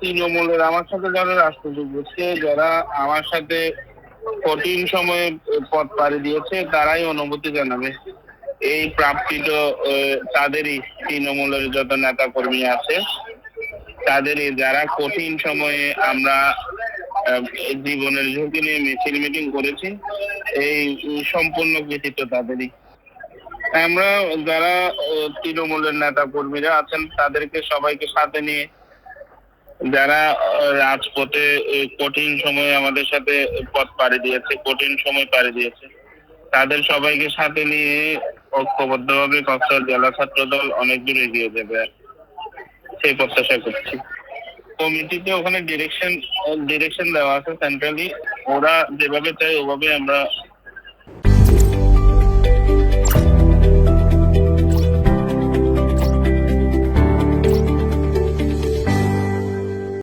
তৃণমূলের আমার সাথে যারা রাজনীতি করছে, যারা আমার সাথে কঠিন সময়ে পথ পাড়ি দিয়েছে, তারাই অনুভূতি জানাবে। এই প্রাপ্তিত তাদেরই, তৃণমূলের যত নেতা কর্মী আছে তাদেরই, যারা কঠিন সময়ে আমরা জীবনের ঝুঁকি নিয়ে মিছিল মিটিং করেছি, এই সম্পূর্ণ কৃতিত্ব তাদেরই। আমরা যারা তৃণমূলের নেতা কর্মীরা আছেন তাদেরকে সবাইকে সাথে নিয়ে, যারা রাজপথে কঠিন সময়ে আমাদের সাথে পথ পাড়ি দিয়েছে, কঠিন সময় পাড়ি দিয়েছে, তাদের সবাইকে সাথে নিয়ে ঐক্যবদ্ধভাবে কক্সবাজার জেলা ছাত্র দল অনেক দূর এগিয়ে যাবে, সেই প্রত্যাশা করছি। কমিটিতে ওখানে ডিরেকশন দেওয়া আছে সেন্ট্রালি, ওরা যেভাবে চাই ওভাবে আমরা